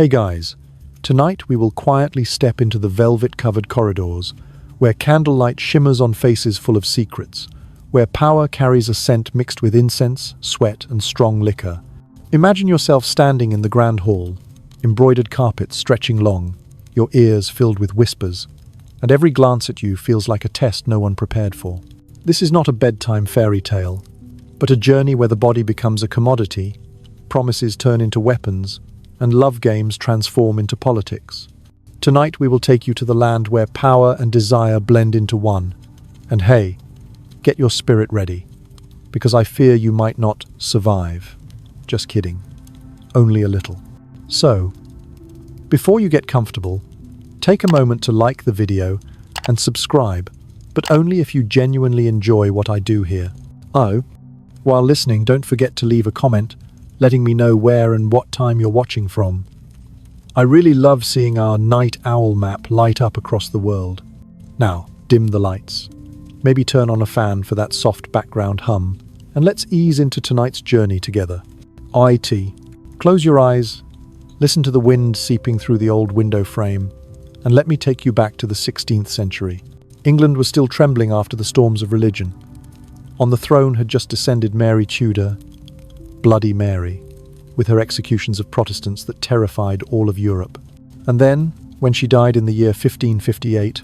Hey guys, tonight we will quietly step into the velvet-covered corridors, where candlelight shimmers on faces full of secrets, where power carries a scent mixed with incense, sweat, and strong liquor. Imagine yourself standing in the grand hall, embroidered carpets stretching long, your ears filled with whispers, and every glance at you feels like a test no one prepared for. This is not a bedtime fairy tale, but a journey where the body becomes a commodity, promises turn into weapons, and love games transform into politics. Tonight we will take you to the land where power and desire blend into one. And hey, get your spirit ready, because I fear you might not survive. Just kidding. Only a little. So, before you get comfortable, take a moment to like the video and subscribe, but only if you genuinely enjoy what I do here. Oh, while listening, don't forget to leave a comment letting me know where and what time you're watching from. I really love seeing our night owl map light up across the world. Now, dim the lights. Maybe turn on a fan for that soft background hum, and let's ease into tonight's journey together. Close your eyes, listen to the wind seeping through the old window frame, and let me take you back to the 16th century. England was still trembling after the storms of religion. On the throne had just descended Mary Tudor, Bloody Mary, with her executions of Protestants that terrified all of Europe. And then, when she died in the year 1558,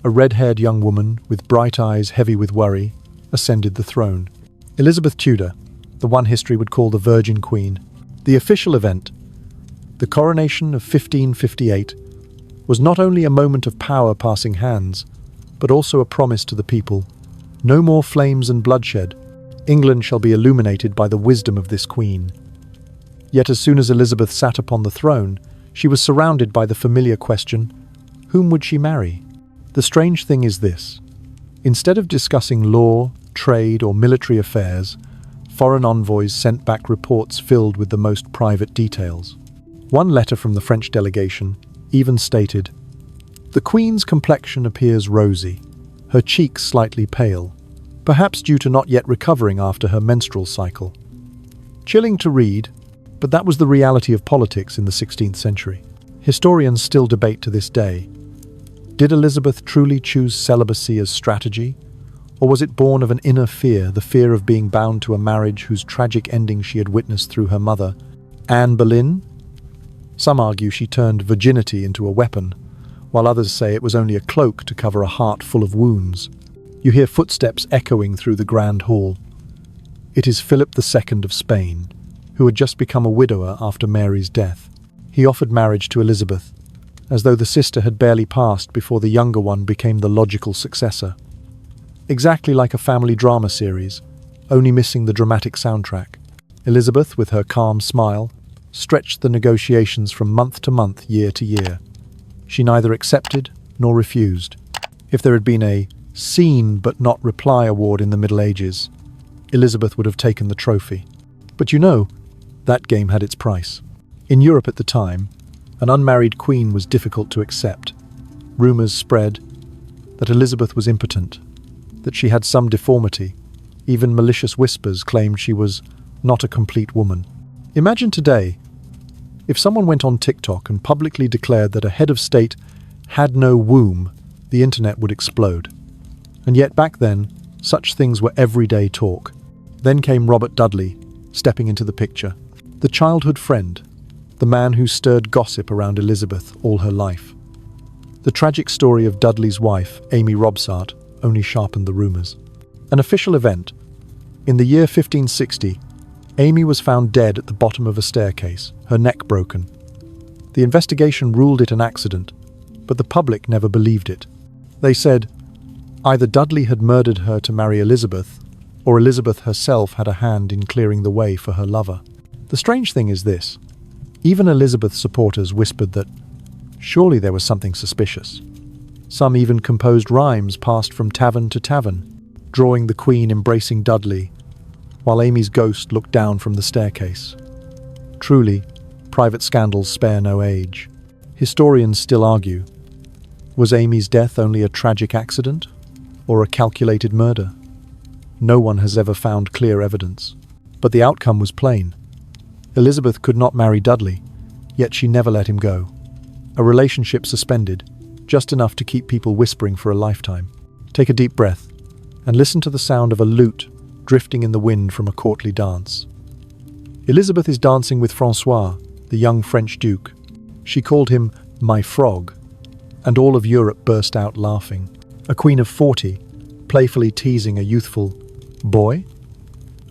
a red-haired young woman with bright eyes heavy with worry ascended the throne. Elizabeth Tudor, the one history would call the Virgin Queen. The official event, the coronation of 1558, was not only a moment of power passing hands, but also a promise to the people: no more flames and bloodshed. England shall be illuminated by the wisdom of this queen. Yet as soon as Elizabeth sat upon the throne, she was surrounded by the familiar question, whom would she marry? The strange thing is this: instead of discussing law, trade, or military affairs, foreign envoys sent back reports filled with the most private details. One letter from the French delegation even stated, "The Queen's complexion appears rosy, her cheeks slightly pale, perhaps due to not yet recovering after her menstrual cycle." Chilling to read, but that was the reality of politics in the 16th century. Historians still debate to this day. Did Elizabeth truly choose celibacy as strategy? Or was it born of an inner fear, the fear of being bound to a marriage whose tragic ending she had witnessed through her mother, Anne Boleyn? Some argue she turned virginity into a weapon, while others say it was only a cloak to cover a heart full of wounds. You hear footsteps echoing through the grand hall. It is Philip II of Spain, who had just become a widower after Mary's death. He offered marriage to Elizabeth, as though the sister had barely passed before the younger one became the logical successor. Exactly like a family drama series, only missing the dramatic soundtrack. Elizabeth, with her calm smile, stretched the negotiations from month to month, year to year. She neither accepted nor refused. If there had been a seen but not reply award in the Middle Ages, Elizabeth would have taken the trophy. But you know, that game had its price. In Europe at the time, an unmarried queen was difficult to accept. Rumours spread that Elizabeth was impotent, that she had some deformity. Even malicious whispers claimed she was not a complete woman. Imagine today, if someone went on TikTok and publicly declared that a head of state had no womb, the internet would explode. And yet back then, such things were everyday talk. Then came Robert Dudley, stepping into the picture. The childhood friend, the man who stirred gossip around Elizabeth all her life. The tragic story of Dudley's wife, Amy Robsart, only sharpened the rumours. An official event. In the year 1560, Amy was found dead at the bottom of a staircase, her neck broken. The investigation ruled it an accident, but the public never believed it. They said, either Dudley had murdered her to marry Elizabeth, or Elizabeth herself had a hand in clearing the way for her lover. The strange thing is this: even Elizabeth's supporters whispered that surely there was something suspicious. Some even composed rhymes passed from tavern to tavern, drawing the Queen embracing Dudley, while Amy's ghost looked down from the staircase. Truly, private scandals spare no age. Historians still argue, was Amy's death only a tragic accident, or a calculated murder? No one has ever found clear evidence. But the outcome was plain. Elizabeth could not marry Dudley, yet she never let him go. A relationship suspended, just enough to keep people whispering for a lifetime. Take a deep breath and listen to the sound of a lute drifting in the wind from a courtly dance. Elizabeth is dancing with Francois, the young French duke. She called him "my frog," and all of Europe burst out laughing. A queen of 40, playfully teasing a youthful boy?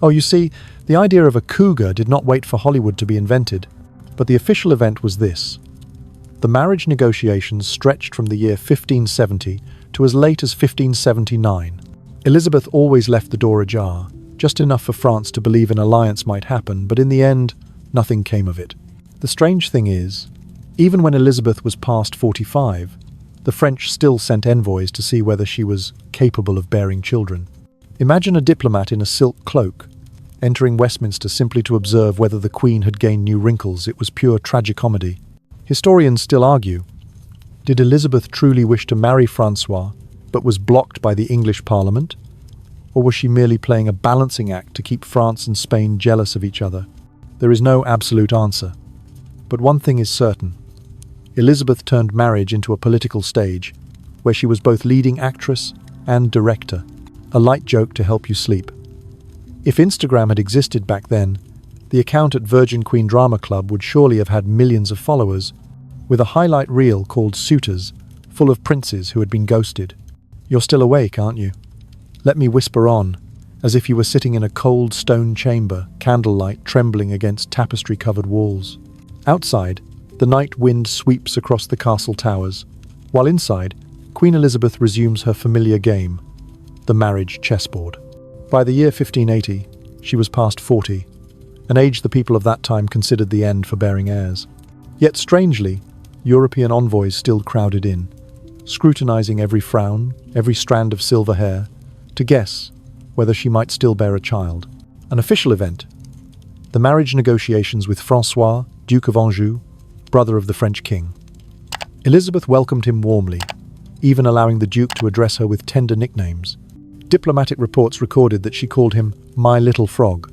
Oh, you see, the idea of a cougar did not wait for Hollywood to be invented, but the official event was this. The marriage negotiations stretched from the year 1570 to as late as 1579. Elizabeth always left the door ajar, just enough for France to believe an alliance might happen, but in the end, nothing came of it. The strange thing is, even when Elizabeth was past 45, the French still sent envoys to see whether she was capable of bearing children. Imagine a diplomat in a silk cloak, entering Westminster simply to observe whether the Queen had gained new wrinkles. It was pure tragicomedy. Historians still argue, did Elizabeth truly wish to marry Francois, but was blocked by the English Parliament? Or was she merely playing a balancing act to keep France and Spain jealous of each other? There is no absolute answer. But one thing is certain. Elizabeth turned marriage into a political stage, where she was both leading actress and director. A light joke to help you sleep. If Instagram had existed back then, the account at Virgin Queen Drama Club would surely have had millions of followers, with a highlight reel called Suitors, full of princes who had been ghosted. You're still awake, aren't you? Let me whisper on, as if you were sitting in a cold stone chamber, candlelight trembling against tapestry-covered walls. Outside, the night wind sweeps across the castle towers, while inside, Queen Elizabeth resumes her familiar game, the marriage chessboard. By the year 1580, she was past 40, an age the people of that time considered the end for bearing heirs. Yet strangely, European envoys still crowded in, scrutinizing every frown, every strand of silver hair, to guess whether she might still bear a child. An official event, the marriage negotiations with Francois, Duke of Anjou, brother of the French king. Elizabeth welcomed him warmly, even allowing the Duke to address her with tender nicknames. Diplomatic reports recorded that she called him "my little frog."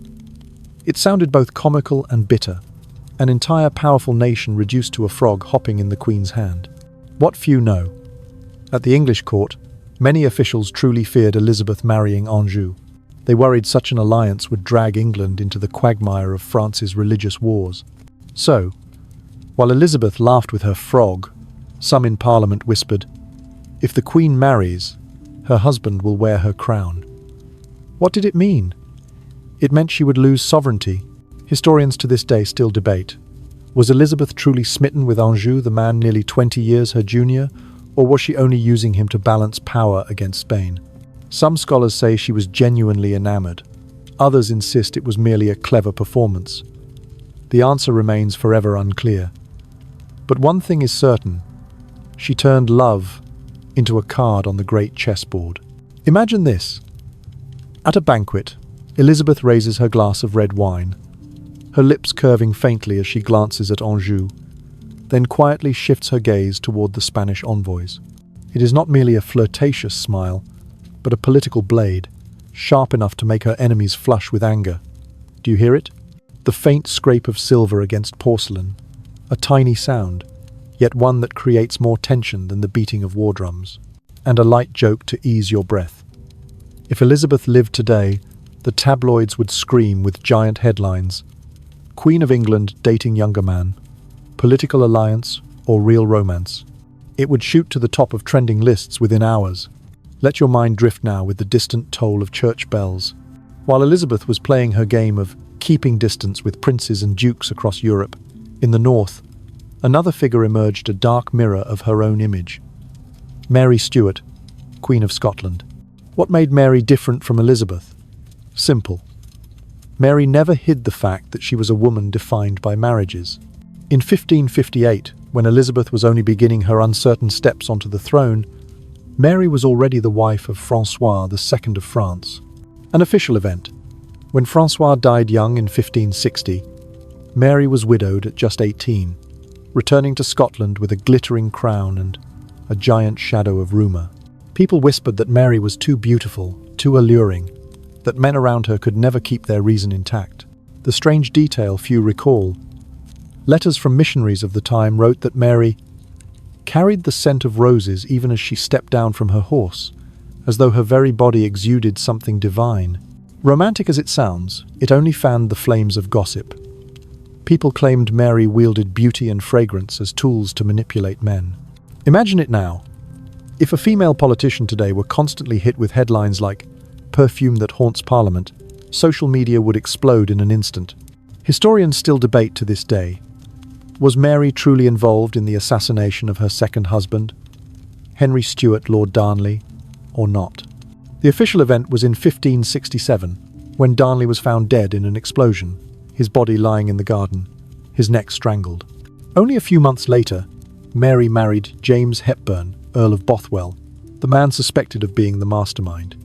It sounded both comical and bitter, an entire powerful nation reduced to a frog hopping in the Queen's hand. What few know. At the English court, many officials truly feared Elizabeth marrying Anjou. They worried such an alliance would drag England into the quagmire of France's religious wars. So, while Elizabeth laughed with her frog, some in Parliament whispered, "If the Queen marries, her husband will wear her crown." What did it mean? It meant she would lose sovereignty. Historians to this day still debate. Was Elizabeth truly smitten with Anjou, the man nearly 20 years her junior, or was she only using him to balance power against Spain? Some scholars say she was genuinely enamored. Others insist it was merely a clever performance. The answer remains forever unclear. But one thing is certain. She turned love into a card on the great chessboard. Imagine this. At a banquet, Elizabeth raises her glass of red wine, her lips curving faintly as she glances at Anjou, then quietly shifts her gaze toward the Spanish envoys. It is not merely a flirtatious smile, but a political blade, sharp enough to make her enemies flush with anger. Do you hear it? The faint scrape of silver against porcelain, a tiny sound, yet one that creates more tension than the beating of war drums. And a light joke to ease your breath. If Elizabeth lived today, the tabloids would scream with giant headlines. Queen of England dating younger man. Political alliance or real romance. It would shoot to the top of trending lists within hours. Let your mind drift now with the distant toll of church bells. While Elizabeth was playing her game of keeping distance with princes and dukes across Europe, in the north, another figure emerged, a dark mirror of her own image. Mary Stuart, Queen of Scotland. What made Mary different from Elizabeth? Simple. Mary never hid the fact that she was a woman defined by marriages. In 1558, when Elizabeth was only beginning her uncertain steps onto the throne, Mary was already the wife of Francois II of France. An official event. When Francois died young in 1560, Mary was widowed at just 18, returning to Scotland with a glittering crown and a giant shadow of rumour. People whispered that Mary was too beautiful, too alluring, that men around her could never keep their reason intact. The strange detail few recall. Letters from missionaries of the time wrote that Mary carried the scent of roses even as she stepped down from her horse, as though her very body exuded something divine. Romantic as it sounds, it only fanned the flames of gossip. People claimed Mary wielded beauty and fragrance as tools to manipulate men. Imagine it now. If a female politician today were constantly hit with headlines like "perfume that haunts Parliament," social media would explode in an instant. Historians still debate to this day. Was Mary truly involved in the assassination of her second husband, Henry Stuart Lord Darnley, or not? The official event was in 1567, when Darnley was found dead in an explosion, his body lying in the garden, his neck strangled. Only a few months later, Mary married James Hepburn, Earl of Bothwell, the man suspected of being the mastermind.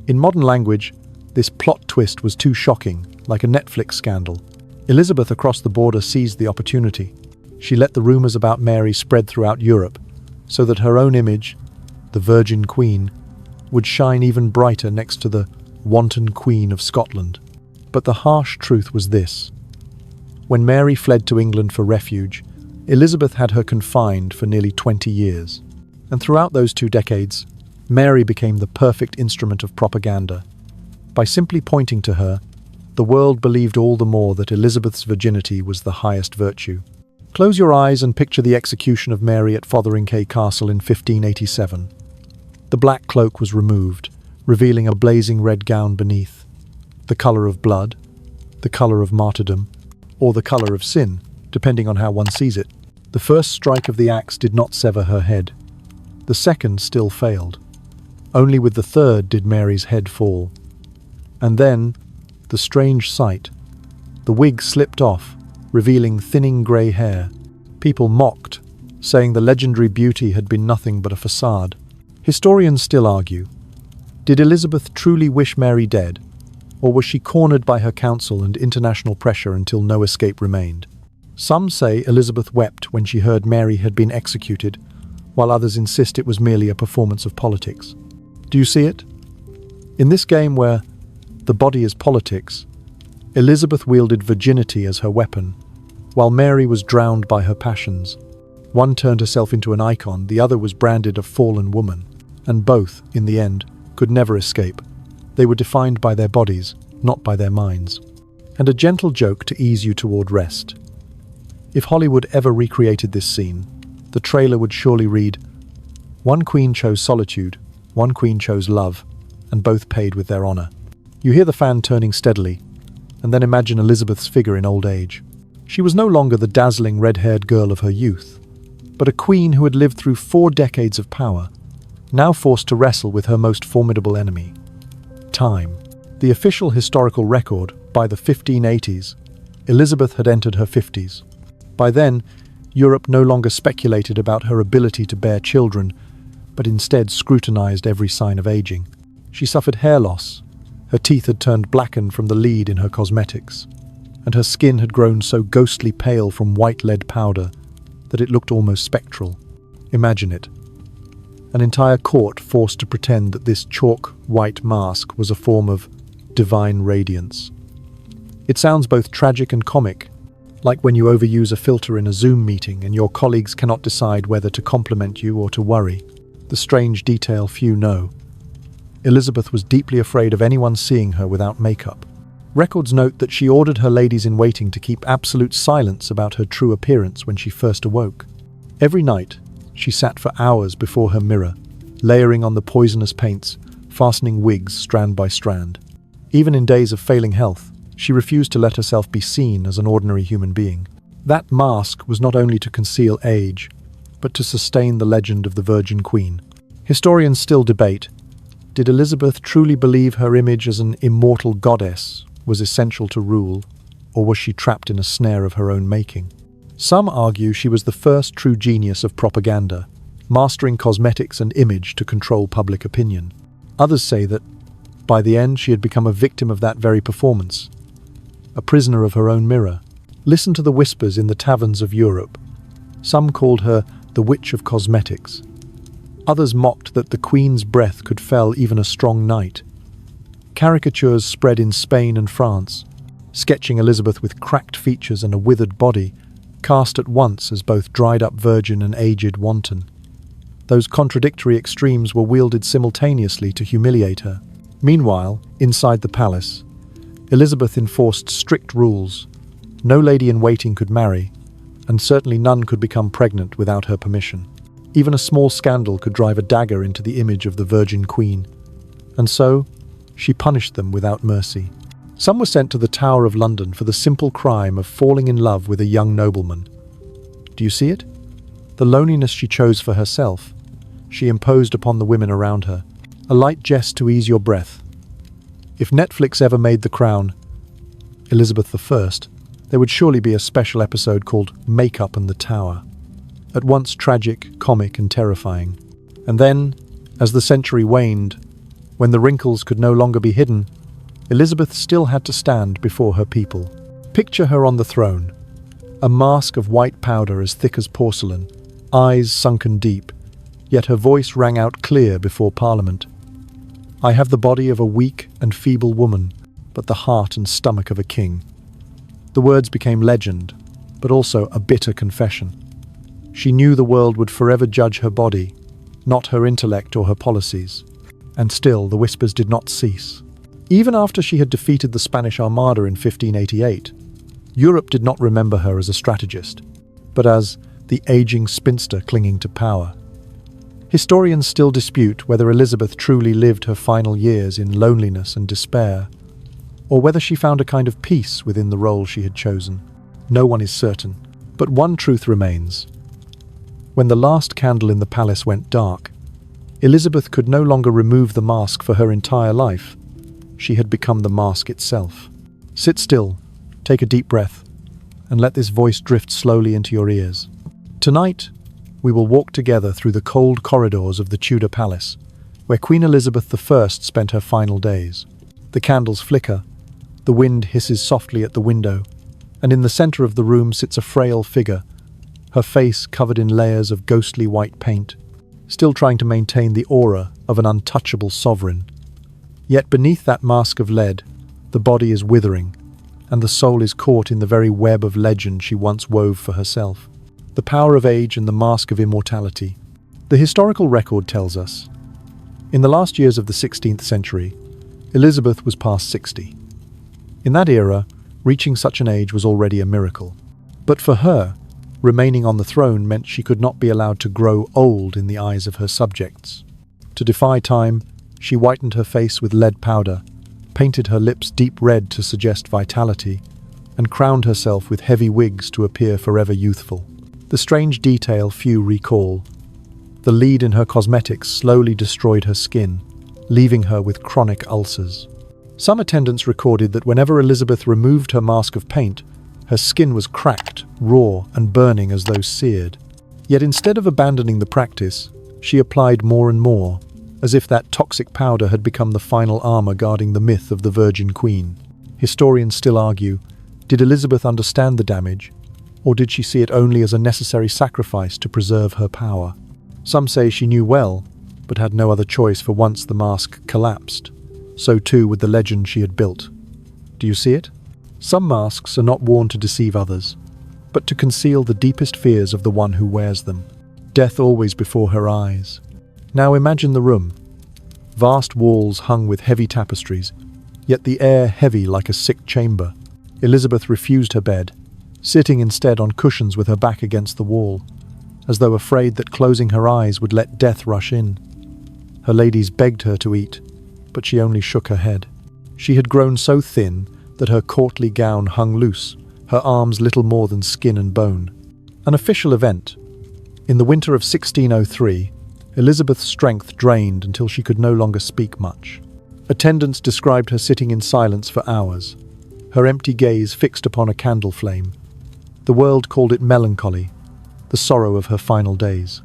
In modern language, this plot twist was too shocking, like a Netflix scandal. Elizabeth across the border seized the opportunity. She let the rumors about Mary spread throughout Europe, so that her own image, the Virgin Queen, would shine even brighter next to the wanton Queen of Scotland. But the harsh truth was this. When Mary fled to England for refuge, Elizabeth had her confined for nearly 20 years. And throughout those 2 decades, Mary became the perfect instrument of propaganda. By simply pointing to her, the world believed all the more that Elizabeth's virginity was the highest virtue. Close your eyes and picture the execution of Mary at Fotheringhay Castle in 1587. The black cloak was removed, revealing a blazing red gown beneath. The colour of blood, the colour of martyrdom, or the colour of sin, depending on how one sees it. The first strike of the axe did not sever her head. The second still failed. Only with the third did Mary's head fall. And then, the strange sight. The wig slipped off, revealing thinning grey hair. People mocked, saying the legendary beauty had been nothing but a facade. Historians still argue. Did Elizabeth truly wish Mary dead, or was she cornered by her council and international pressure until no escape remained? Some say Elizabeth wept when she heard Mary had been executed, while others insist it was merely a performance of politics. Do you see it? In this game where the body is politics, Elizabeth wielded virginity as her weapon, while Mary was drowned by her passions. One turned herself into an icon, the other was branded a fallen woman, and both, in the end, could never escape. They were defined by their bodies, not by their minds. And a gentle joke to ease you toward rest. If Hollywood ever recreated this scene, the trailer would surely read, "One queen chose solitude, one queen chose love, and both paid with their honor." You hear the fan turning steadily, and then imagine Elizabeth's figure in old age. She was no longer the dazzling red-haired girl of her youth, but a queen who had lived through 4 decades of power, now forced to wrestle with her most formidable enemy, time. The official historical record, by the 1580s, Elizabeth had entered her 50s. By then, Europe no longer speculated about her ability to bear children, but instead scrutinized every sign of aging. She suffered hair loss. Her teeth had turned blackened from the lead in her cosmetics, and her skin had grown so ghostly pale from white lead powder that it looked almost spectral. Imagine it. An entire court forced to pretend that this chalk-white mask was a form of divine radiance. It sounds both tragic and comic, like when you overuse a filter in a Zoom meeting and your colleagues cannot decide whether to compliment you or to worry. The strange detail few know. Elizabeth was deeply afraid of anyone seeing her without makeup. Records note that she ordered her ladies-in-waiting to keep absolute silence about her true appearance when she first awoke. Every night, she sat for hours before her mirror, layering on the poisonous paints, fastening wigs strand by strand. Even in days of failing health, she refused to let herself be seen as an ordinary human being. That mask was not only to conceal age, but to sustain the legend of the Virgin Queen. Historians still debate. Did Elizabeth truly believe her image as an immortal goddess was essential to rule, or was she trapped in a snare of her own making? Some argue she was the first true genius of propaganda, mastering cosmetics and image to control public opinion. Others say that, by the end, she had become a victim of that very performance, a prisoner of her own mirror. Listen to the whispers in the taverns of Europe. Some called her the Witch of Cosmetics. Others mocked that the Queen's breath could fell even a strong knight. Caricatures spread in Spain and France, sketching Elizabeth with cracked features and a withered body cast at once as both dried-up virgin and aged wanton. Those contradictory extremes were wielded simultaneously to humiliate her. Meanwhile, inside the palace, Elizabeth enforced strict rules. No lady-in-waiting could marry, and certainly none could become pregnant without her permission. Even a small scandal could drive a dagger into the image of the Virgin Queen. And so, she punished them without mercy. Some were sent to the Tower of London for the simple crime of falling in love with a young nobleman. Do you see it? The loneliness she chose for herself, she imposed upon the women around her. A light jest to ease your breath. If Netflix ever made The Crown, Elizabeth I, there would surely be a special episode called Makeup and the Tower. At once tragic, comic, and terrifying. And then, as the century waned, when the wrinkles could no longer be hidden, Elizabeth still had to stand before her people. Picture her on the throne, a mask of white powder as thick as porcelain, eyes sunken deep, yet her voice rang out clear before Parliament. I have the body of a weak and feeble woman, but the heart and stomach of a king. The words became legend, but also a bitter confession. She knew the world would forever judge her body, not her intellect or her policies. And still, the whispers did not cease. Even after she had defeated the Spanish Armada in 1588, Europe did not remember her as a strategist, but as the aging spinster clinging to power. Historians still dispute whether Elizabeth truly lived her final years in loneliness and despair, or whether she found a kind of peace within the role she had chosen. No one is certain, but one truth remains. When the last candle in the palace went dark, Elizabeth could no longer remove the mask for her entire life. She had become the mask itself. Sit still, take a deep breath, and let this voice drift slowly into your ears. Tonight, we will walk together through the cold corridors of the Tudor palace, where Queen Elizabeth I spent her final days. The candles flicker, the wind hisses softly at the window, and in the center of the room sits a frail figure, her face covered in layers of ghostly white paint, still trying to maintain the aura of an untouchable sovereign. Yet beneath that mask of lead, the body is withering, and the soul is caught in the very web of legend she once wove for herself. The power of age and the mask of immortality. The historical record tells us, in the last years of the 16th century, Elizabeth was past 60. In that era, reaching such an age was already a miracle. But for her, remaining on the throne meant she could not be allowed to grow old in the eyes of her subjects. To defy time, she whitened her face with lead powder, painted her lips deep red to suggest vitality, and crowned herself with heavy wigs to appear forever youthful. The strange detail few recall. The lead in her cosmetics slowly destroyed her skin, leaving her with chronic ulcers. Some attendants recorded that whenever Elizabeth removed her mask of paint, her skin was cracked, raw, and burning as though seared. Yet instead of abandoning the practice, she applied more and more, as if that toxic powder had become the final armor guarding the myth of the Virgin Queen. Historians still argue, did Elizabeth understand the damage, or did she see it only as a necessary sacrifice to preserve her power? Some say she knew well, but had no other choice, for once the mask collapsed. So too with the legend she had built. Do you see it? Some masks are not worn to deceive others, but to conceal the deepest fears of the one who wears them. Death always before her eyes. Now imagine the room. Vast walls hung with heavy tapestries, yet the air heavy like a sick chamber. Elizabeth refused her bed, sitting instead on cushions with her back against the wall, as though afraid that closing her eyes would let death rush in. Her ladies begged her to eat, but she only shook her head. She had grown so thin that her courtly gown hung loose, her arms little more than skin and bone. An official event. In the winter of 1603, Elizabeth's strength drained until she could no longer speak much. Attendants described her sitting in silence for hours, her empty gaze fixed upon a candle flame. The world called it melancholy, the sorrow of her final days.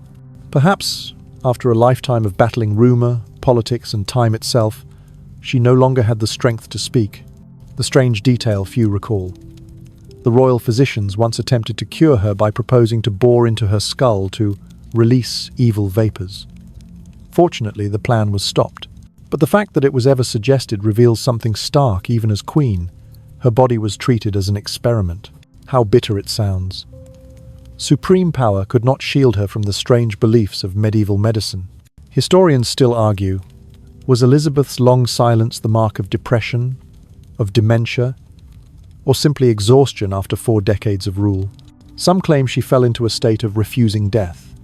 Perhaps, after a lifetime of battling rumour, politics, and time itself, she no longer had the strength to speak. The strange detail few recall. The royal physicians once attempted to cure her by proposing to bore into her skull to release evil vapours. Fortunately, the plan was stopped. But the fact that it was ever suggested reveals something stark even as queen. Her body was treated as an experiment. How bitter it sounds. Supreme power could not shield her from the strange beliefs of medieval medicine. Historians still argue, was Elizabeth's long silence the mark of depression, of dementia, or simply exhaustion after 4 decades of rule? Some claim she fell into a state of refusing death,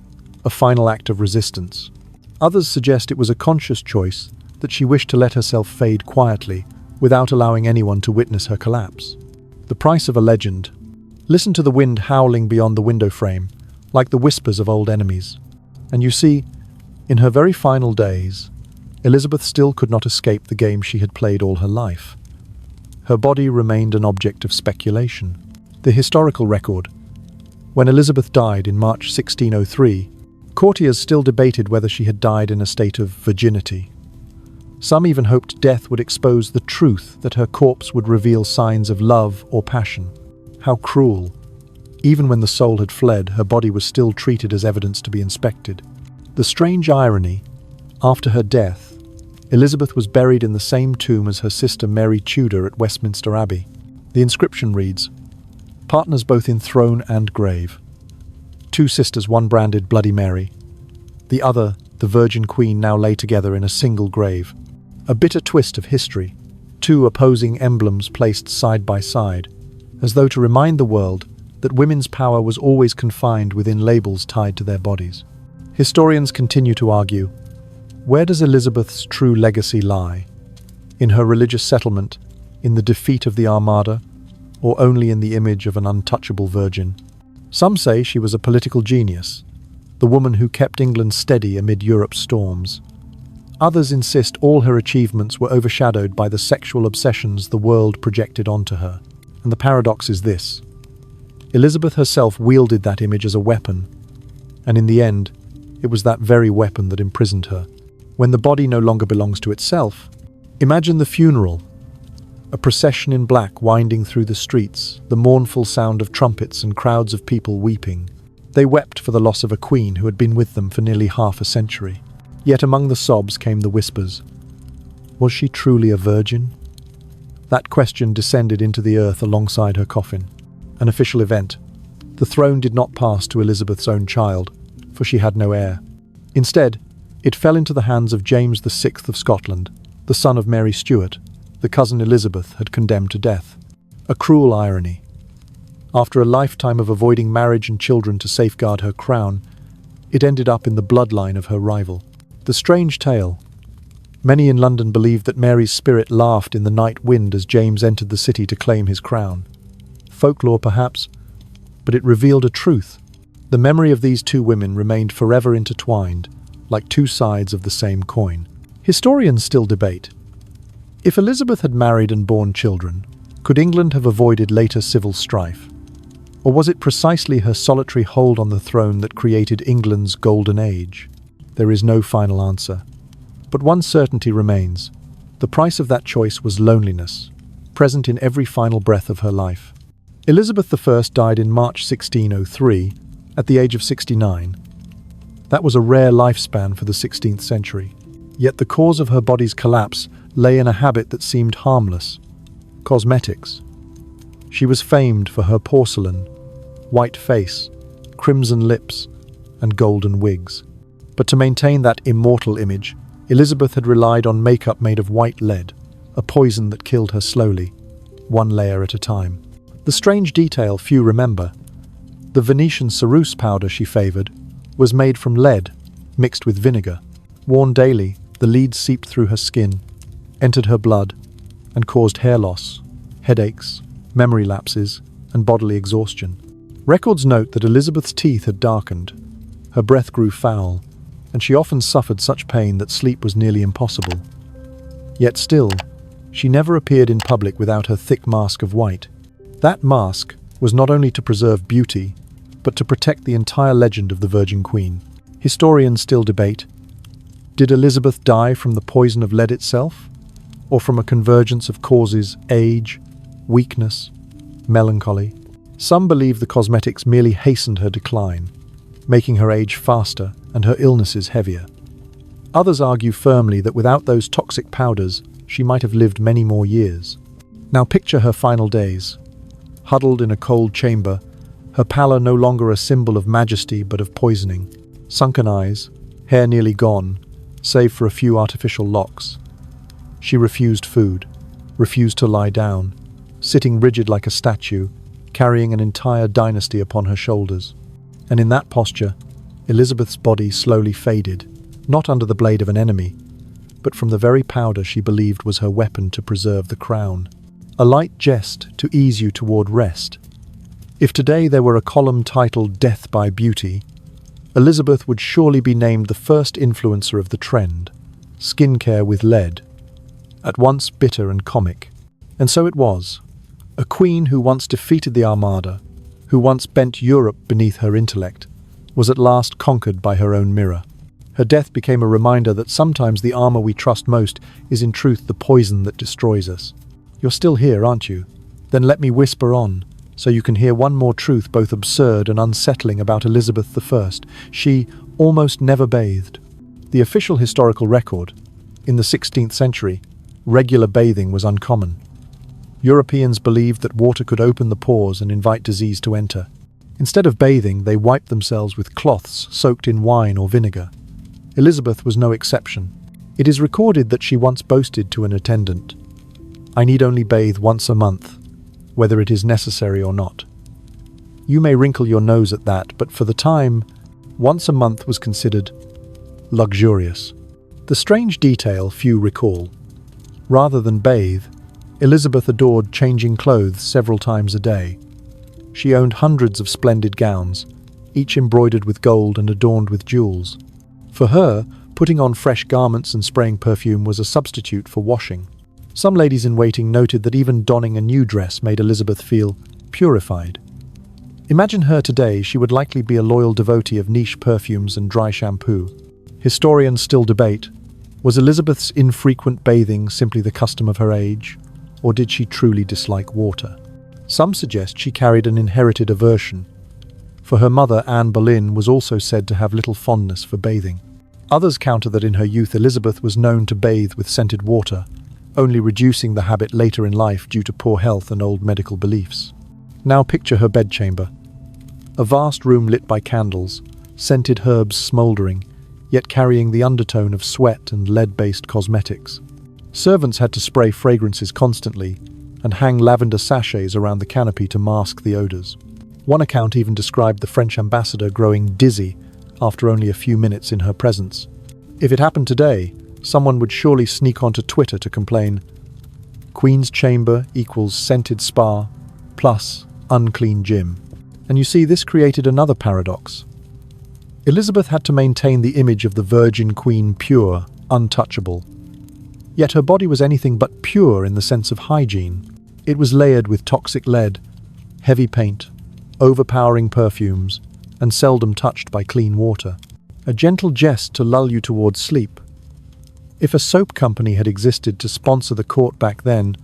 a final act of resistance. Others suggest it was a conscious choice, that she wished to let herself fade quietly, without allowing anyone to witness her collapse. The price of a legend. Listen to the wind howling beyond the window frame, like the whispers of old enemies. And you see, in her very final days, Elizabeth still could not escape the game she had played all her life. Her body remained an object of speculation. The historical record. When Elizabeth died in March 1603, courtiers still debated whether she had died in a state of virginity. Some even hoped death would expose the truth, that her corpse would reveal signs of love or passion. How cruel. Even when the soul had fled, her body was still treated as evidence to be inspected. The strange irony, after her death, Elizabeth was buried in the same tomb as her sister Mary Tudor at Westminster Abbey. The inscription reads, "Partners both in throne and grave. 2 sisters, one branded Bloody Mary. The other, the Virgin Queen, now lay together in a single grave." A bitter twist of history. 2 opposing emblems placed side by side, as though to remind the world that women's power was always confined within labels tied to their bodies. Historians continue to argue, where does Elizabeth's true legacy lie? In her religious settlement, in the defeat of the Armada, or only in the image of an untouchable virgin? Some say she was a political genius, the woman who kept England steady amid Europe's storms. Others insist all her achievements were overshadowed by the sexual obsessions the world projected onto her. And the paradox is this: Elizabeth herself wielded that image as a weapon, and in the end, it was that very weapon that imprisoned her. When the body no longer belongs to itself, imagine the funeral, a procession in black winding through the streets, the mournful sound of trumpets and crowds of people weeping. They wept for the loss of a queen who had been with them for nearly half a century. Yet among the sobs came the whispers. Was she truly a virgin? That question descended into the earth alongside her coffin. An official event. The throne did not pass to Elizabeth's own child, for she had no heir. Instead, it fell into the hands of James VI of Scotland, the son of Mary Stuart, the cousin Elizabeth had condemned to death. A cruel irony. After a lifetime of avoiding marriage and children to safeguard her crown, it ended up in the bloodline of her rival. The strange tale. Many in London believed that Mary's spirit laughed in the night wind as James entered the city to claim his crown. Folklore perhaps, but it revealed a truth. The memory of these 2 women remained forever intertwined, like 2 sides of the same coin. Historians still debate. If Elizabeth had married and borne children, could England have avoided later civil strife? Or was it precisely her solitary hold on the throne that created England's golden age? There is no final answer. But one certainty remains. The price of that choice was loneliness, present in every final breath of her life. Elizabeth I died in March 1603, at the age of 69. That was a rare lifespan for the 16th century. Yet the cause of her body's collapse lay in a habit that seemed harmless: cosmetics. She was famed for her porcelain, white face, crimson lips, and golden wigs. But to maintain that immortal image, Elizabeth had relied on makeup made of white lead, a poison that killed her slowly, 1 layer at a time. The strange detail few remember: the Venetian ceruse powder she favoured was made from lead, mixed with vinegar. Worn daily, the lead seeped through her skin, entered her blood, and caused hair loss, headaches, memory lapses, and bodily exhaustion. Records note that Elizabeth's teeth had darkened, her breath grew foul, and she often suffered such pain that sleep was nearly impossible. Yet still, she never appeared in public without her thick mask of white. That mask was not only to preserve beauty, but to protect the entire legend of the Virgin Queen. Historians still debate, did Elizabeth die from the poison of lead itself, or from a convergence of causes: age, weakness, melancholy? Some believe the cosmetics merely hastened her decline, making her age faster and her illnesses heavier. Others argue firmly that without those toxic powders, she might have lived many more years. Now picture her final days. Huddled in a cold chamber, her pallor no longer a symbol of majesty but of poisoning. Sunken eyes, hair nearly gone, save for a few artificial locks. She refused food, refused to lie down, sitting rigid like a statue, carrying an entire dynasty upon her shoulders. And in that posture, Elizabeth's body slowly faded, not under the blade of an enemy, but from the very powder she believed was her weapon to preserve the crown. A light jest to ease you toward rest. If today there were a column titled Death by Beauty, Elizabeth would surely be named the first influencer of the trend, skincare with lead, at once bitter and comic. And so it was. A queen who once defeated the Armada, who once bent Europe beneath her intellect, was at last conquered by her own mirror. Her death became a reminder that sometimes the armor we trust most is in truth the poison that destroys us. You're still here, aren't you? Then let me whisper on, so you can hear one more truth both absurd and unsettling about Elizabeth I. She almost never bathed. The official historical record, in the 16th century, regular bathing was uncommon. Europeans believed that water could open the pores and invite disease to enter. Instead of bathing, they wiped themselves with cloths soaked in wine or vinegar. Elizabeth was no exception. It is recorded that she once boasted to an attendant, "I need only bathe once a month, whether it is necessary or not." You may wrinkle your nose at that, but for the time, once a month was considered luxurious. The strange detail few recall. Rather than bathe, Elizabeth adored changing clothes several times a day. She owned hundreds of splendid gowns, each embroidered with gold and adorned with jewels. For her, putting on fresh garments and spraying perfume was a substitute for washing. Some ladies-in-waiting noted that even donning a new dress made Elizabeth feel purified. Imagine her today, she would likely be a loyal devotee of niche perfumes and dry shampoo. Historians still debate, was Elizabeth's infrequent bathing simply the custom of her age, or did she truly dislike water? Some suggest she carried an inherited aversion, for her mother, Anne Boleyn, was also said to have little fondness for bathing. Others counter that in her youth Elizabeth was known to bathe with scented water, only reducing the habit later in life due to poor health and old medical beliefs. Now picture her bedchamber. A vast room lit by candles, scented herbs smouldering, yet carrying the undertone of sweat and lead-based cosmetics. Servants had to spray fragrances constantly and hang lavender sachets around the canopy to mask the odors. One account even described the French ambassador growing dizzy after only a few minutes in her presence. If it happened today, someone would surely sneak onto Twitter to complain, "Queen's chamber equals scented spa plus unclean gym." And you see, this created another paradox. Elizabeth had to maintain the image of the Virgin Queen, pure, untouchable. Yet her body was anything but pure in the sense of hygiene. It was layered with toxic lead, heavy paint, overpowering perfumes, and seldom touched by clean water. A gentle jest to lull you towards sleep. If a soap company had existed to sponsor the court back then,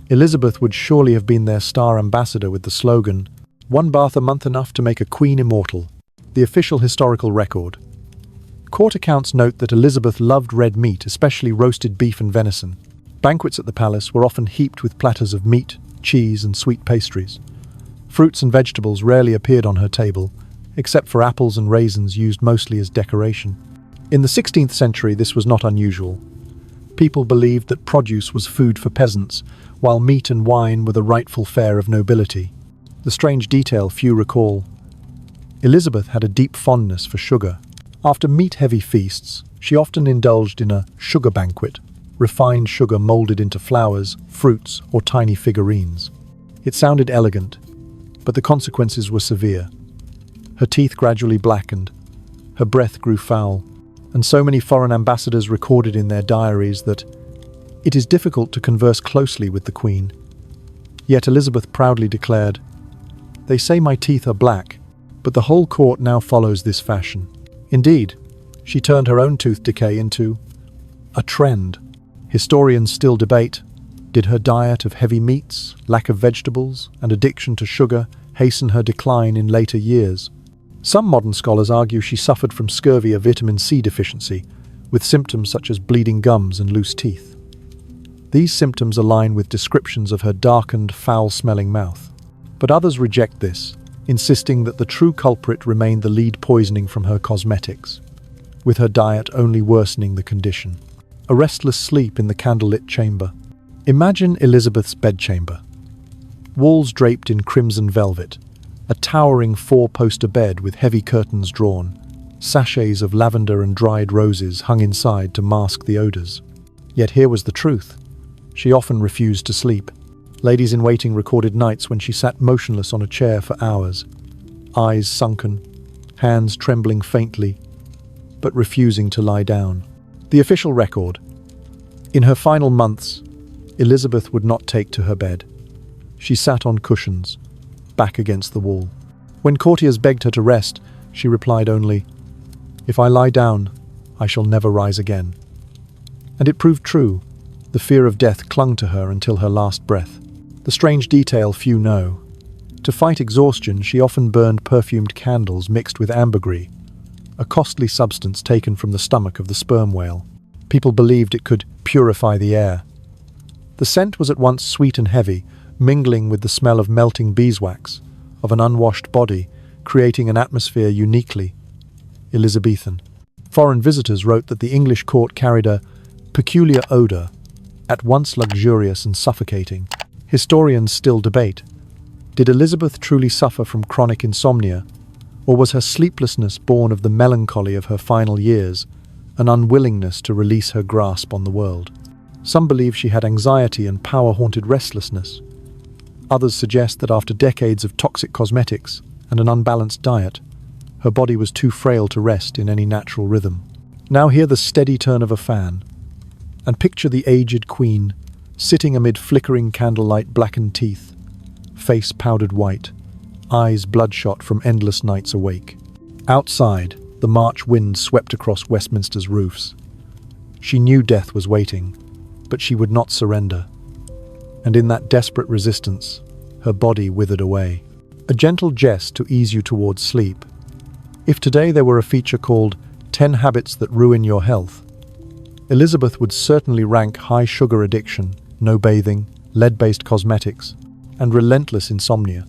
Elizabeth would surely have been their star ambassador with the slogan, "One bath a month enough to make a queen immortal." The official historical record. Court accounts note that Elizabeth loved red meat, especially roasted beef and venison. Banquets at the palace were often heaped with platters of meat, cheese, and sweet pastries. Fruits and vegetables rarely appeared on her table, except for apples and raisins used mostly as decoration. In the 16th century, this was not unusual. People believed that produce was food for peasants, while meat and wine were the rightful fare of nobility. The strange detail few recall. Elizabeth had a deep fondness for sugar. After meat-heavy feasts, she often indulged in a sugar banquet, refined sugar molded into flowers, fruits, or tiny figurines. It sounded elegant, but the consequences were severe. Her teeth gradually blackened, her breath grew foul, and so many foreign ambassadors recorded in their diaries that it is difficult to converse closely with the Queen. Yet Elizabeth proudly declared, "They say my teeth are black, but the whole court now follows this fashion." Indeed, she turned her own tooth decay into a trend. Historians still debate, did her diet of heavy meats, lack of vegetables, and addiction to sugar hasten her decline in later years? Some modern scholars argue she suffered from scurvy, a vitamin C deficiency, with symptoms such as bleeding gums and loose teeth. These symptoms align with descriptions of her darkened, foul-smelling mouth. But others reject this, insisting that the true culprit remained the lead poisoning from her cosmetics, with her diet only worsening the condition. A restless sleep in the candlelit chamber. Imagine Elizabeth's bedchamber. Walls draped in crimson velvet, a towering four-poster bed with heavy curtains drawn, sachets of lavender and dried roses hung inside to mask the odors. Yet here was the truth. She often refused to sleep. Ladies-in-waiting recorded nights when she sat motionless on a chair for hours, eyes sunken, hands trembling faintly, but refusing to lie down. The official record. In her final months, Elizabeth would not take to her bed. She sat on cushions, back against the wall. When courtiers begged her to rest, she replied only, "If I lie down, I shall never rise again." And it proved true. The fear of death clung to her until her last breath. The strange detail few know. To fight exhaustion, she often burned perfumed candles mixed with ambergris, a costly substance taken from the stomach of the sperm whale. People believed it could purify the air. The scent was at once sweet and heavy, mingling with the smell of melting beeswax, of an unwashed body, creating an atmosphere uniquely Elizabethan. Foreign visitors wrote that the English court carried a peculiar odor, at once luxurious and suffocating. Historians still debate. Did Elizabeth truly suffer from chronic insomnia, or was her sleeplessness born of the melancholy of her final years, an unwillingness to release her grasp on the world? Some believe she had anxiety and power-haunted restlessness. Others suggest that after decades of toxic cosmetics and an unbalanced diet, her body was too frail to rest in any natural rhythm. Now hear the steady turn of a fan, and picture the aged queen, sitting amid flickering candlelight blackened teeth, face powdered white, eyes bloodshot from endless nights awake. Outside, the March wind swept across Westminster's roofs. She knew death was waiting, but she would not surrender. And in that desperate resistance, her body withered away. A gentle jest to ease you towards sleep. If today there were a feature called 10 Habits That Ruin Your Health, Elizabeth would certainly rank high sugar addiction, no bathing, lead-based cosmetics, and relentless insomnia.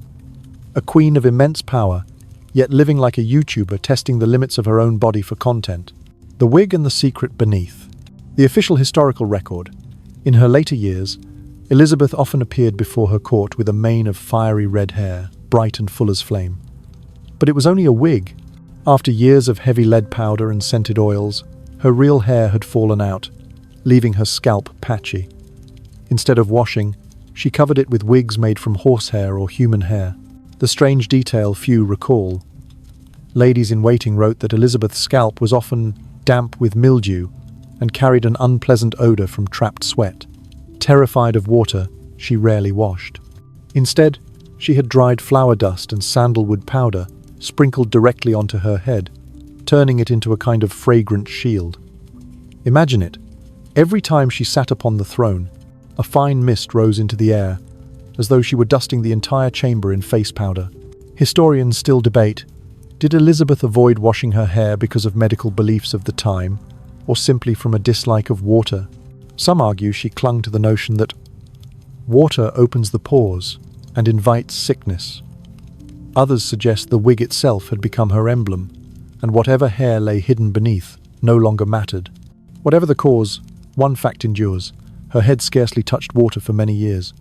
A queen of immense power, yet living like a YouTuber testing the limits of her own body for content. The wig and the secret beneath. The official historical record. In her later years, Elizabeth often appeared before her court with a mane of fiery red hair, bright and full as flame. But it was only a wig. After years of heavy lead powder and scented oils, her real hair had fallen out, leaving her scalp patchy. Instead of washing, she covered it with wigs made from horsehair or human hair. The strange detail few recall. Ladies-in-waiting wrote that Elizabeth's scalp was often damp with mildew and carried an unpleasant odor from trapped sweat. Terrified of water, she rarely washed. Instead, she had dried flower dust and sandalwood powder sprinkled directly onto her head, turning it into a kind of fragrant shield. Imagine it. Every time she sat upon the throne, a fine mist rose into the air, as though she were dusting the entire chamber in face powder. Historians still debate, did Elizabeth avoid washing her hair because of medical beliefs of the time, or simply from a dislike of water? Some argue she clung to the notion that water opens the pores and invites sickness. Others suggest the wig itself had become her emblem, and whatever hair lay hidden beneath no longer mattered. Whatever the cause, one fact endures. Her head scarcely touched water for many years.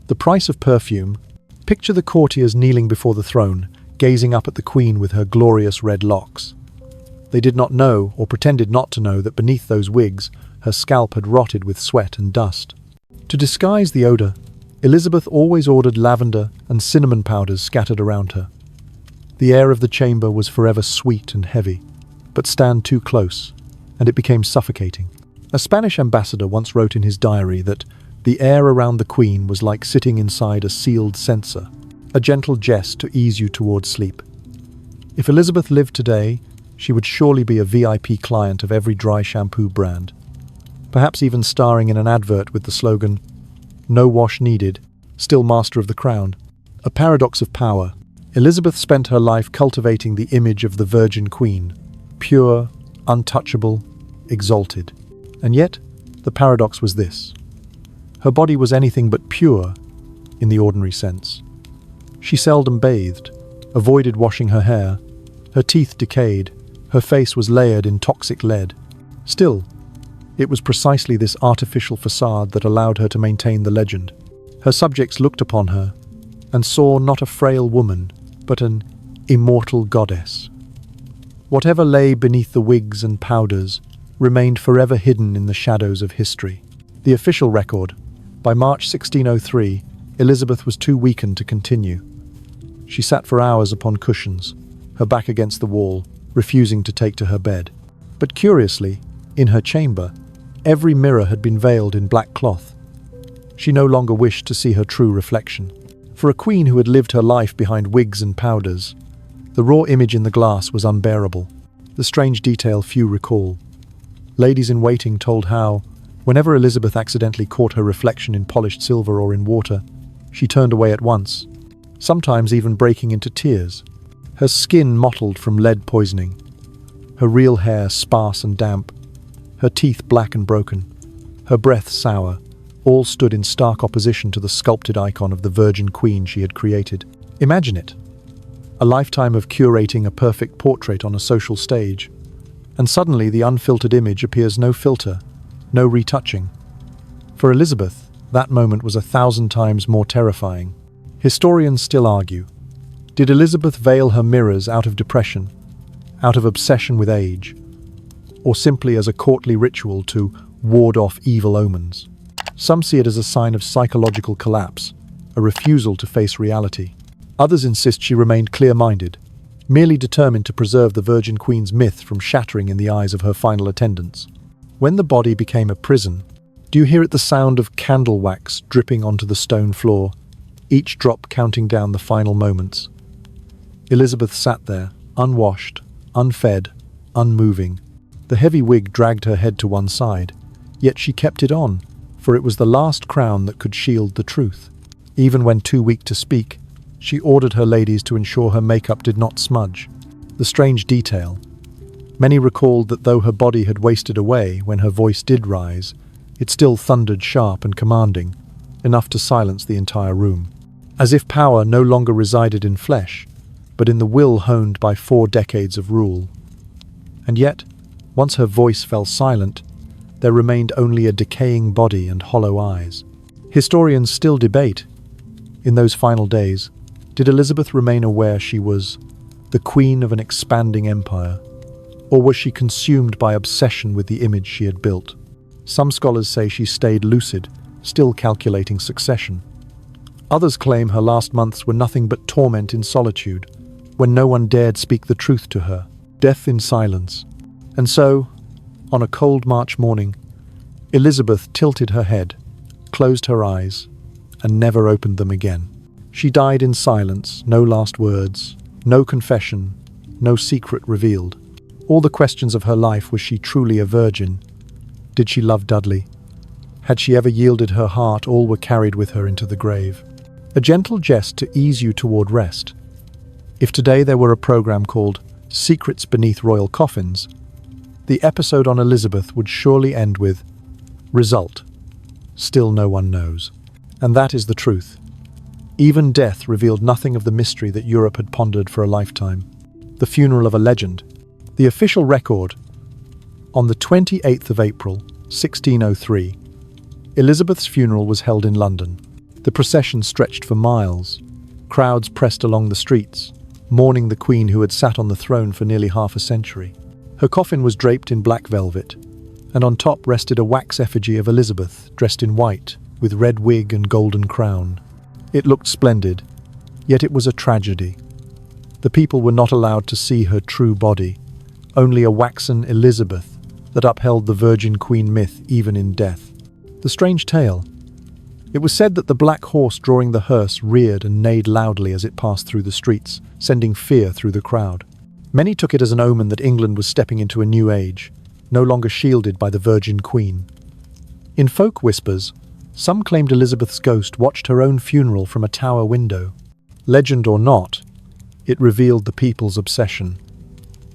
The price of perfume. Picture the courtiers kneeling before the throne, gazing up at the queen with her glorious red locks. They did not know, or pretended not to know, that beneath those wigs, her scalp had rotted with sweat and dust. To disguise the odor, Elizabeth always ordered lavender and cinnamon powders scattered around her. The air of the chamber was forever sweet and heavy, but stand too close, and it became suffocating. A Spanish ambassador once wrote in his diary that the air around the queen was like sitting inside a sealed censer, a gentle jest to ease you towards sleep. If Elizabeth lived today, she would surely be a VIP client of every dry shampoo brand, perhaps even starring in an advert with the slogan, "No wash needed, still master of the crown." A paradox of power. Elizabeth spent her life cultivating the image of the Virgin Queen, pure, untouchable, exalted. And yet, the paradox was this. Her body was anything but pure, in the ordinary sense. She seldom bathed, avoided washing her hair. Her teeth decayed. Her face was layered in toxic lead. Still, it was precisely this artificial facade that allowed her to maintain the legend. Her subjects looked upon her and saw not a frail woman, but an immortal goddess. Whatever lay beneath the wigs and powders remained forever hidden in the shadows of history. The official record: by March 1603, Elizabeth was too weakened to continue. She sat for hours upon cushions, her back against the wall, refusing to take to her bed. But curiously, in her chamber, every mirror had been veiled in black cloth. She no longer wished to see her true reflection. For a queen who had lived her life behind wigs and powders, the raw image in the glass was unbearable. The strange detail few recall. Ladies-in-waiting told how, whenever Elizabeth accidentally caught her reflection in polished silver or in water, she turned away at once, sometimes even breaking into tears. Her skin mottled from lead poisoning, her real hair sparse and damp, her teeth black and broken, her breath sour, all stood in stark opposition to the sculpted icon of the Virgin Queen she had created. Imagine it. A lifetime of curating a perfect portrait on a social stage, and suddenly the unfiltered image appears no filter, no retouching. For Elizabeth, that moment was 1,000 times more terrifying. Historians still argue. Did Elizabeth veil her mirrors out of depression, out of obsession with age, or simply as a courtly ritual to ward off evil omens? Some see it as a sign of psychological collapse, a refusal to face reality. Others insist she remained clear-minded, merely determined to preserve the Virgin Queen's myth from shattering in the eyes of her final attendants. When the body became a prison, do you hear it, the sound of candle wax dripping onto the stone floor, each drop counting down the final moments? Elizabeth sat there, unwashed, unfed, unmoving. The heavy wig dragged her head to one side, yet she kept it on, for it was the last crown that could shield the truth. Even when too weak to speak, she ordered her ladies to ensure her makeup did not smudge. The strange detail. Many recalled that though her body had wasted away when her voice did rise, it still thundered sharp and commanding, enough to silence the entire room. As if power no longer resided in flesh, but in the will honed by 4 decades of rule. And yet, once her voice fell silent, there remained only a decaying body and hollow eyes. Historians still debate. In those final days, did Elizabeth remain aware she was the queen of an expanding empire, or was she consumed by obsession with the image she had built? Some scholars say she stayed lucid, still calculating succession. Others claim her last months were nothing but torment in solitude, when no one dared speak the truth to her, death in silence. And so, on a cold March morning, Elizabeth tilted her head, closed her eyes, and never opened them again. She died in silence, no last words, no confession, no secret revealed. All the questions of her life: was she truly a virgin? Did she love Dudley? Had she ever yielded her heart? All were carried with her into the grave. A gentle jest to ease you toward rest. If today there were a program called Secrets Beneath Royal Coffins, the episode on Elizabeth would surely end with, result: still no one knows. And that is the truth. Even death revealed nothing of the mystery that Europe had pondered for a lifetime. The funeral of a legend. The official record: on the 28th of April, 1603, Elizabeth's funeral was held in London. The procession stretched for miles. Crowds pressed along the streets, mourning the Queen who had sat on the throne for nearly half a century. Her coffin was draped in black velvet, and on top rested a wax effigy of Elizabeth, dressed in white, with red wig and golden crown. It looked splendid, yet it was a tragedy. The people were not allowed to see her true body, only a waxen Elizabeth that upheld the Virgin Queen myth even in death. The strange tale. It was said that the black horse drawing the hearse reared and neighed loudly as it passed through the streets, sending fear through the crowd. Many took it as an omen that England was stepping into a new age, no longer shielded by the Virgin Queen. In folk whispers, some claimed Elizabeth's ghost watched her own funeral from a tower window. Legend or not, it revealed the people's obsession.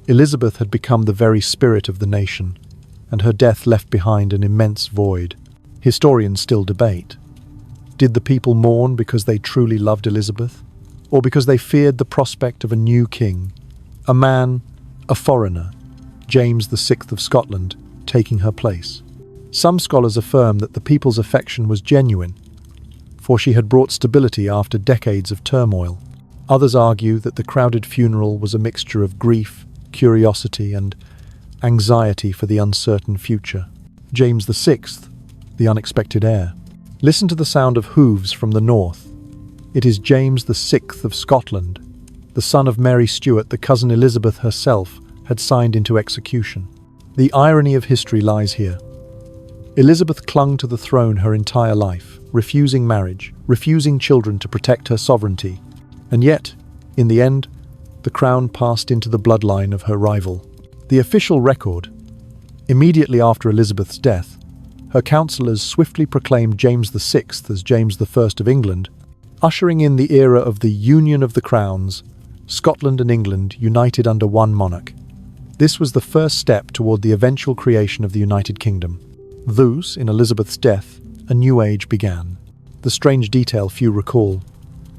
Elizabeth had become the very spirit of the nation, and her death left behind an immense void. Historians still debate. Did the people mourn because they truly loved Elizabeth, or because they feared the prospect of a new king, a man, a foreigner, James VI of Scotland, taking her place. Some scholars affirm that the people's affection was genuine, for she had brought stability after decades of turmoil. Others argue that the crowded funeral was a mixture of grief, curiosity, and anxiety for the uncertain future. James VI, the unexpected heir. Listen to the sound of hooves from the north. It is James VI of Scotland, the son of Mary Stuart, the cousin Elizabeth herself had signed into execution. The irony of history lies here. Elizabeth clung to the throne her entire life, refusing marriage, refusing children to protect her sovereignty. And yet, in the end, the crown passed into the bloodline of her rival. The official record: immediately after Elizabeth's death, her councillors swiftly proclaimed James VI as James I of England, ushering in the era of the Union of the Crowns, Scotland and England united under one monarch. This was the first step toward the eventual creation of the United Kingdom. Thus, in Elizabeth's death, a new age began. The strange detail few recall.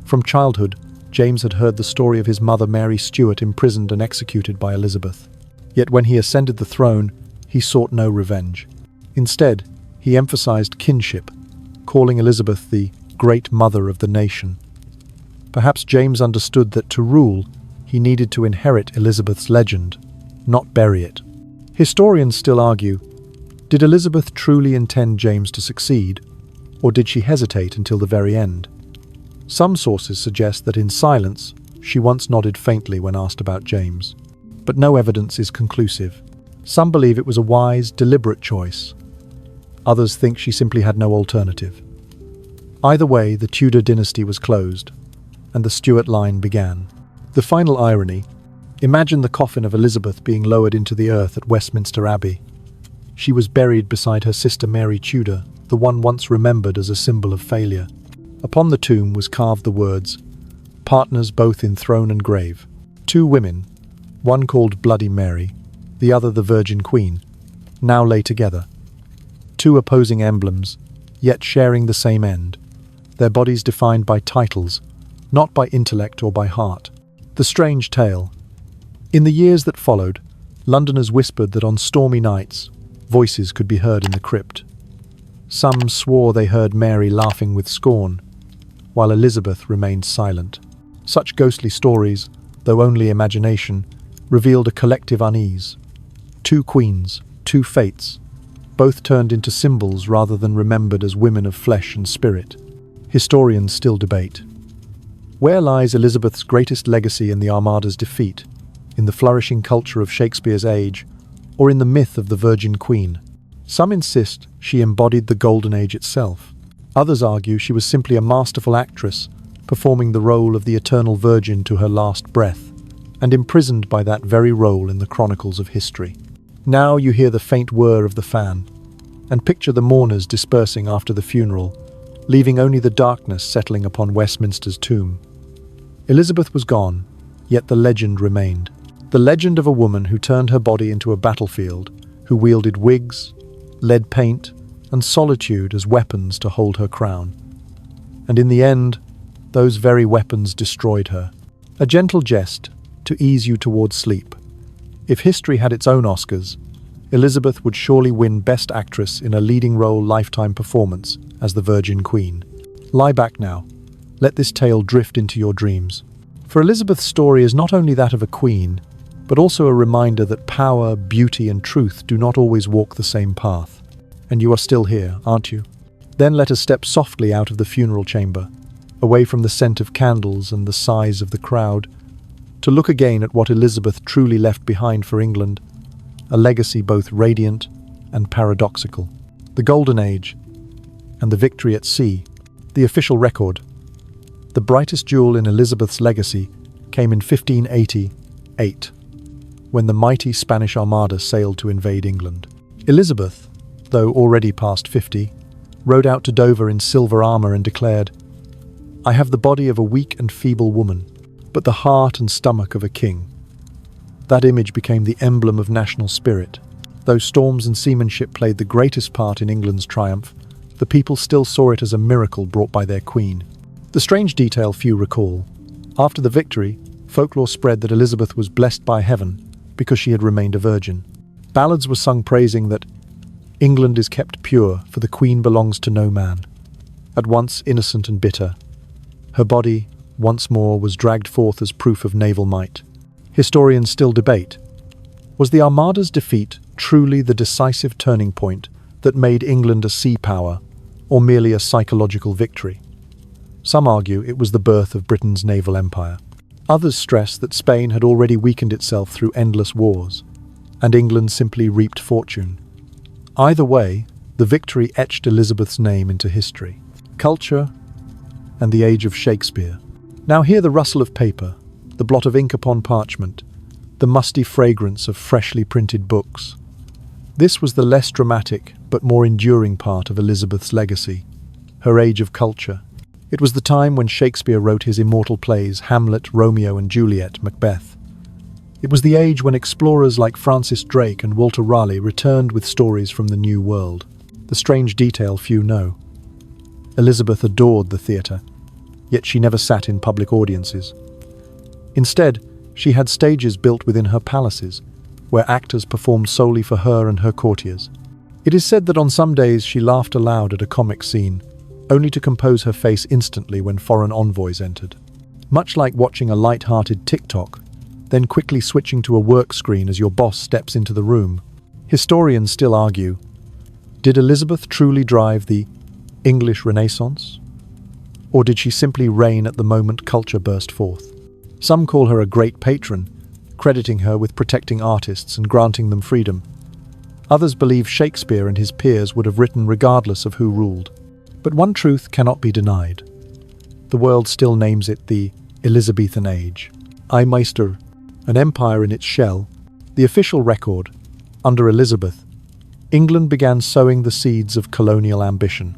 From childhood, James had heard the story of his mother Mary Stuart imprisoned and executed by Elizabeth. Yet when he ascended the throne, he sought no revenge. Instead, he emphasized kinship, calling Elizabeth the great mother of the nation. Perhaps James understood that to rule, he needed to inherit Elizabeth's legend, not bury it. Historians still argue, did Elizabeth truly intend James to succeed, or did she hesitate until the very end? Some sources suggest that in silence, she once nodded faintly when asked about James. But no evidence is conclusive. Some believe it was a wise, deliberate choice. Others think she simply had no alternative. Either way, the Tudor dynasty was closed, and the Stuart line began. The final irony: imagine the coffin of Elizabeth being lowered into the earth at Westminster Abbey. She was buried beside her sister Mary Tudor, the one once remembered as a symbol of failure. Upon the tomb was carved the words, "Partners both in throne and grave." Two women, one called Bloody Mary, the other the Virgin Queen, now lay together. Two opposing emblems, yet sharing the same end, their bodies defined by titles, not by intellect or by heart. The strange tale. In the years that followed, Londoners whispered that on stormy nights, voices could be heard in the crypt. Some swore they heard Mary laughing with scorn, while Elizabeth remained silent. Such ghostly stories, though only imagination, revealed a collective unease. Two queens, two fates, both turned into symbols rather than remembered as women of flesh and spirit. Historians still debate. Where lies Elizabeth's greatest legacy in the Armada's defeat? In the flourishing culture of Shakespeare's age, or in the myth of the Virgin Queen? Some insist she embodied the Golden Age itself. Others argue she was simply a masterful actress, performing the role of the eternal virgin to her last breath, and imprisoned by that very role in the chronicles of history. Now you hear the faint whir of the fan, and picture the mourners dispersing after the funeral, leaving only the darkness settling upon Westminster's tomb. Elizabeth was gone, yet the legend remained. The legend of a woman who turned her body into a battlefield, who wielded wigs, lead paint, and solitude as weapons to hold her crown. And in the end, those very weapons destroyed her. A gentle jest to ease you towards sleep. If history had its own Oscars, Elizabeth would surely win Best Actress in a leading role lifetime performance as the Virgin Queen. Lie back now. Let this tale drift into your dreams. For Elizabeth's story is not only that of a queen, but also a reminder that power, beauty, and truth do not always walk the same path. And you are still here, aren't you? Then let us step softly out of the funeral chamber, away from the scent of candles and the sighs of the crowd, to look again at what Elizabeth truly left behind for England, a legacy both radiant and paradoxical. The Golden Age and the victory at sea, the official record. The brightest jewel in Elizabeth's legacy came in 1588, when the mighty Spanish Armada sailed to invade England. Elizabeth, though already past 50, rode out to Dover in silver armour and declared, "I have the body of a weak and feeble woman, but the heart and stomach of a king." That image became the emblem of national spirit. Though storms and seamanship played the greatest part in England's triumph, the people still saw it as a miracle brought by their queen. The strange detail few recall. After the victory, folklore spread that Elizabeth was blessed by heaven because she had remained a virgin. Ballads were sung praising that England is kept pure, for the Queen belongs to no man. At once innocent and bitter, her body, once more, was dragged forth as proof of naval might. Historians still debate, was the Armada's defeat truly the decisive turning point that made England a sea power, or merely a psychological victory? Some argue it was the birth of Britain's naval empire. Others stress that Spain had already weakened itself through endless wars, and England simply reaped fortune. Either way, the victory etched Elizabeth's name into history, culture, and the age of Shakespeare. Now hear the rustle of paper, the blot of ink upon parchment, the musty fragrance of freshly printed books. This was the less dramatic but more enduring part of Elizabeth's legacy, her age of culture. It was the time when Shakespeare wrote his immortal plays Hamlet, Romeo and Juliet, Macbeth. It was the age when explorers like Francis Drake and Walter Raleigh returned with stories from the New World. The strange detail few know: Elizabeth adored the theatre, yet she never sat in public audiences. Instead, she had stages built within her palaces, where actors performed solely for her and her courtiers. It is said that on some days she laughed aloud at a comic scene, only to compose her face instantly when foreign envoys entered. Much like watching a light-hearted TikTok, then quickly switching to a work screen as your boss steps into the room. Historians still argue, did Elizabeth truly drive the English Renaissance? Or did she simply reign at the moment culture burst forth? Some call her a great patron, crediting her with protecting artists and granting them freedom. Others believe Shakespeare and his peers would have written regardless of who ruled. But one truth cannot be denied. The world still names it the Elizabethan Age. Meister, an empire in its shell, the official record. Under Elizabeth, England began sowing the seeds of colonial ambition.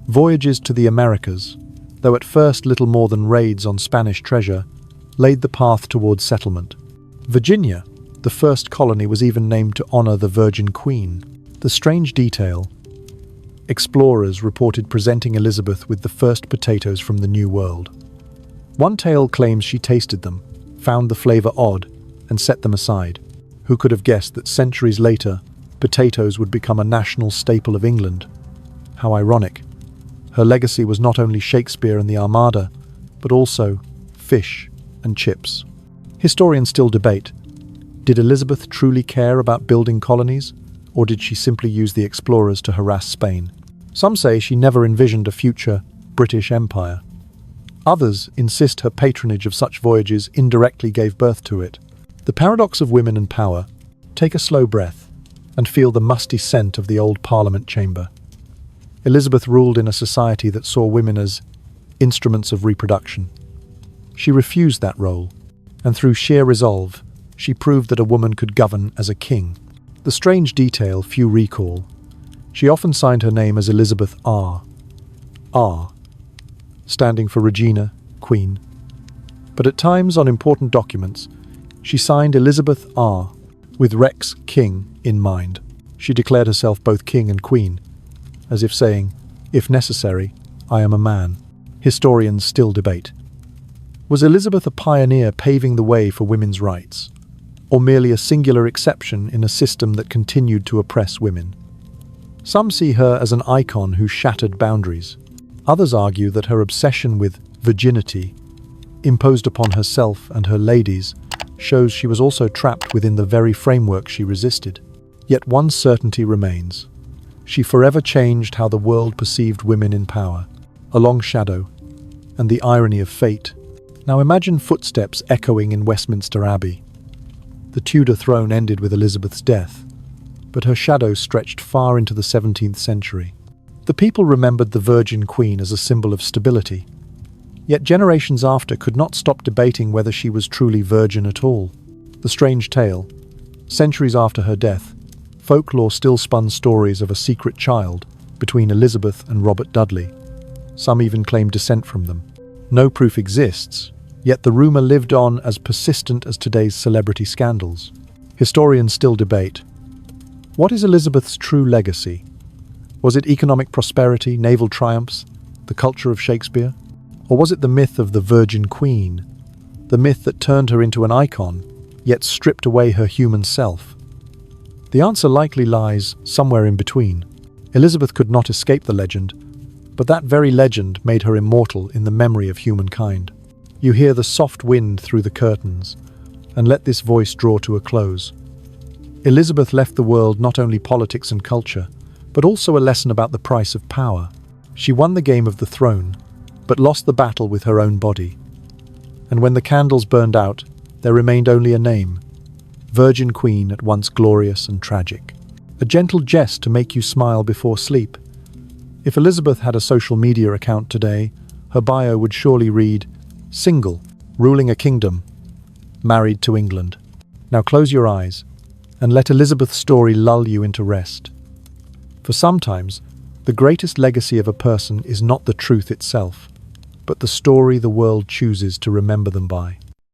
Voyages to the Americas, though at first little more than raids on Spanish treasure, laid the path towards settlement. Virginia, the first colony, was even named to honor the Virgin Queen. The strange detail: explorers reported presenting Elizabeth with the first potatoes from the New World. One tale claims she tasted them, found the flavor odd, and set them aside. Who could have guessed that centuries later, potatoes would become a national staple of England? How ironic. Her legacy was not only Shakespeare and the Armada, but also fish and chips. Historians still debate, did Elizabeth truly care about building colonies, or did she simply use the explorers to harass Spain? Some say she never envisioned a future British Empire. Others insist her patronage of such voyages indirectly gave birth to it. The paradox of women and power. Take a slow breath and feel the musty scent of the old Parliament chamber. Elizabeth ruled in a society that saw women as instruments of reproduction. She refused that role, and through sheer resolve, she proved that a woman could govern as a king. The strange detail few recall: she often signed her name as Elizabeth R. Standing for Regina, Queen. But at times on important documents, she signed Elizabeth R. with Rex, King, in mind. She declared herself both king and queen, as if saying, if necessary, I am a man. Historians still debate. Was Elizabeth a pioneer paving the way for women's rights, or merely a singular exception in a system that continued to oppress women? Some see her as an icon who shattered boundaries. Others argue that her obsession with virginity, imposed upon herself and her ladies, shows she was also trapped within the very framework she resisted. Yet one certainty remains: she forever changed how the world perceived women in power. A long shadow, and the irony of fate. Now imagine footsteps echoing in Westminster Abbey. The Tudor throne ended with Elizabeth's death, but her shadow stretched far into the 17th century. The people remembered the Virgin Queen as a symbol of stability, yet generations after could not stop debating whether she was truly virgin at all. The strange tale: centuries after her death, folklore still spun stories of a secret child between Elizabeth and Robert Dudley. Some even claim descent from them. No proof exists, yet the rumor lived on as persistent as today's celebrity scandals. Historians still debate. What is Elizabeth's true legacy? Was it economic prosperity, naval triumphs, the culture of Shakespeare? Or was it the myth of the Virgin Queen, the myth that turned her into an icon, yet stripped away her human self? The answer likely lies somewhere in between. Elizabeth could not escape the legend, but that very legend made her immortal in the memory of humankind. You hear the soft wind through the curtains, and let this voice draw to a close. Elizabeth left the world not only politics and culture, but also a lesson about the price of power. She won the game of the throne, but lost the battle with her own body. And when the candles burned out, there remained only a name: Virgin Queen, at once glorious and tragic. A gentle jest to make you smile before sleep. If Elizabeth had a social media account today, her bio would surely read, single, ruling a kingdom, married to England. Now close your eyes and let Elizabeth's story lull you into rest. For sometimes, the greatest legacy of a person is not the truth itself, but the story the world chooses to remember them by.